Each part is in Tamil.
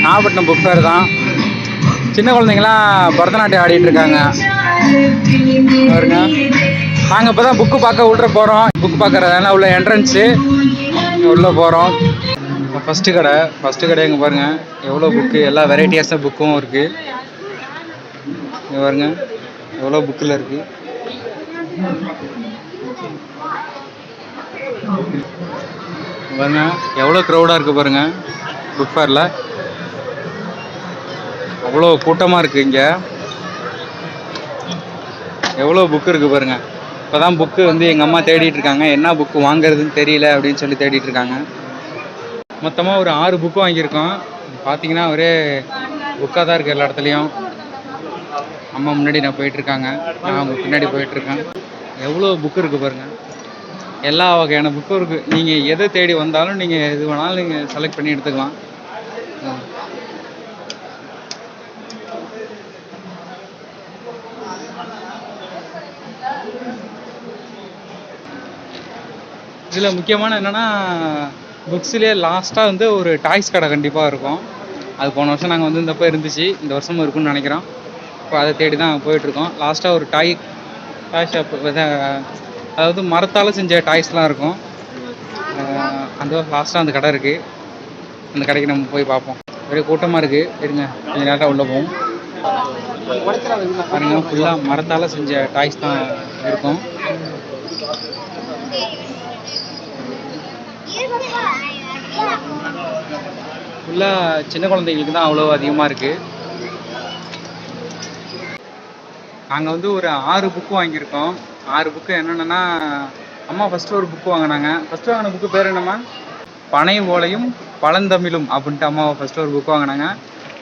நாகப்பட்டினம் புக் ஃபேர் தான். சின்ன குழந்தைங்களாம் பரதநாட்டியம் ஆடிட்டு இருக்காங்க பாருங்க. நாங்கள் இப்போ தான் புக்கு பார்க்க உள்ள போகிறோம். புக்கு பார்க்கறதுனால உள்ள என்ட்ரன்ஸு உள்ளே போகிறோம். ஃபஸ்ட்டு கடை எங்கே பாருங்கள், எவ்வளோ புக்கு, எல்லா வெரைட்டியாஸாக புக்கும் இருக்குது. இங்கே பாருங்க எவ்வளோ புக்கில் இருக்குது. பாருங்க எவ்வளோ க்ரௌடாக இருக்குது பாருங்கள். புக் ஃபேரில் அவ்வளோ கூட்டமாக இருக்குது. இங்கே எவ்வளோ புக்கு இருக்குது பாருங்கள். இப்போ தான் புக்கு வந்து எங்கள் அம்மா தேடிட்டு இருக்காங்க. என்ன புக்கு வாங்குறதுன்னு தெரியல அப்படின்னு சொல்லி தேடிட்டு இருக்காங்க. மொத்தமாக ஒரு 6 புக்கு வாங்கியிருக்கோம். பார்த்தீங்கன்னா ஒரே புக்காக தான் இருக்குது எல்லா இடத்துலையும். அம்மா முன்னாடி நான் போயிட்டுருக்காங்க, நான் அவங்க பின்னாடி போயிட்டுருக்கேன். எவ்வளோ புக்கு இருக்குது பாருங்கள். எல்லா வகையான புக்கும் இருக்குது. நீங்கள் எதை தேடி வந்தாலும் நீங்கள் எது வேணாலும் நீங்கள் செலக்ட் பண்ணி எடுத்துக்கலாம். இதில் முக்கியமான என்னென்னா, புக்ஸ்லேயே லாஸ்ட்டாக வந்து ஒரு டாய்ஸ் கடை கண்டிப்பாக இருக்கும். அது போன வருஷம் நாங்கள் வந்து இந்தப்போ இருந்துச்சு, இந்த வருஷமும் இருக்குன்னு நினைக்கிறோம். இப்போ அதை தேடி தான் போயிட்டுருக்கோம். லாஸ்ட்டாக ஒரு டாய் ஷாப், அதாவது மரத்தால் செஞ்ச டாய்ஸ்லாம் இருக்கும். அந்த லாஸ்ட்டாக அந்த கடை இருக்குது. அந்த கடைக்கு நம்ம போய் பார்ப்போம். ஒரே கூட்டமாக இருக்குது. இருங்க கொஞ்சம் நேரம் உள்ளே போவோம். பாருங்க ஃபுல்லாக மரத்தால் செஞ்ச டாய்ஸ் தான் இருக்கும். ஃபுல்லாக சின்ன குழந்தைங்களுக்கு தான் அவ்வளோ அதிகமாக இருக்குது. நாங்கள் வந்து ஒரு 6 புக்கு வாங்கியிருக்கோம். 6 புக்கு என்னென்னா, அம்மா ஃபஸ்ட்டு ஒரு புக்கு வாங்கினாங்க. ஃபஸ்ட்டு வாங்கின புக்கு பேர் என்னம்மா? பனை ஓலையும் பழந்தமிழும் அப்படின்ட்டு அம்மா ஃபஸ்ட்டு ஒரு புக்கு வாங்கினாங்க.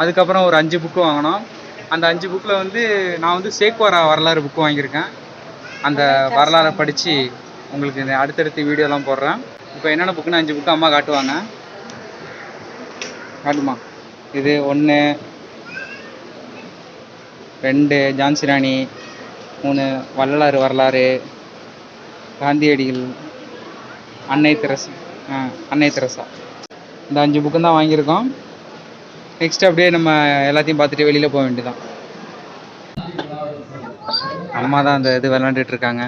அதுக்கப்புறம் ஒரு 5 புக்கு வாங்கினோம். அந்த 5 புக்கில் வந்து நான் வந்து சேக்குவாரா வரலாறு புக்கு வாங்கியிருக்கேன். அந்த வரலாறை படித்து உங்களுக்கு இந்த அடுத்தடுத்த வீடியோலாம் போடுறேன். இப்போ என்னென்ன புக்குன்னு 5 புக்கு அம்மா காட்டுவாங்க. காட்டுமா? இது 1, 2 ஜான்சி ராணி, 3 வள்ளலார் வரலாறு, காந்தியடிகள், அன்னை தெரசா. இந்த 5 புக்கு தான் வாங்கியிருக்கோம். நெக்ஸ்ட் அப்படியே நம்ம எல்லாத்தையும் பார்த்துட்டு வெளியில் போக வேண்டியதான். அம்மா தான் அந்த இது விளாண்டுட்டு இருக்காங்க.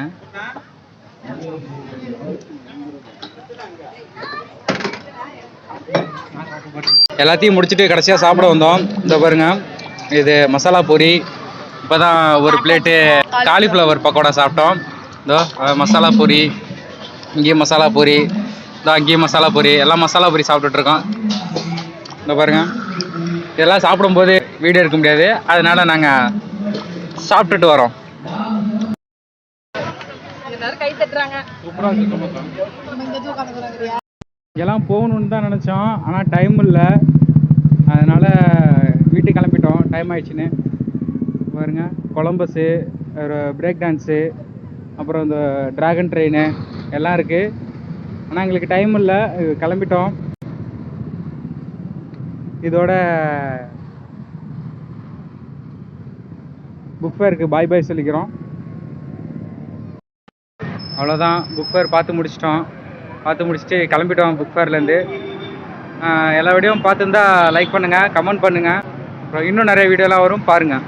எல்லாத்தையும் முடிச்சுட்டு கடைசியாக சாப்பிட வந்தோம். இந்த பாருங்க, இது மசாலா பூரி. இப்போ தான் ஒரு பிளேட்டு காலிஃப்ளவர் பக்கோடா சாப்பிட்டோம். இதோ மசாலா பூரி, இங்கேயும் மசாலா பூரி, இதோ அங்கேயும் மசாலா பூரி, எல்லாம் மசாலா பூரி சாப்பிட்டுட்ருக்கோம். இந்த பாருங்க, இதெல்லாம் சாப்பிடும்போது வீடியோ எடுக்க முடியாது, அதனால நாங்கள் சாப்பிட்டுட்டு வரோம். இங்கெல்லாம் போகணுன்னு தான் நினச்சோம், ஆனால் டைம் இல்லை. அதனால் வீட்டுக்கு கிளம்பிட்டோம், டைம் ஆயிடுச்சுன்னு. பாருங்க கொலம்பஸு, ஒரு பிரேக் டான்ஸு, அப்புறம் இந்த ட்ராகன் ட்ரெயின் எல்லாம் இருக்குது. ஆனால் எங்களுக்கு டைம் இல்லை, கிளம்பிட்டோம். இதோட புக் ஃபேருக்கு பாய் பாய் சொல்லிக்கிறோம். அவ்வளோதான், புக் ஃபேர் பார்த்து முடிச்சுட்டு கிளம்பிட்டோம் புக் ஃபேர்லேருந்து. எல்லா வீடியோவும் பார்த்துருந்தா லைக் பண்ணுங்கள், கமெண்ட் பண்ணுங்கள். அப்புறம் இன்னும் நிறைய வீடியோலாம் வரும் பாருங்கள்.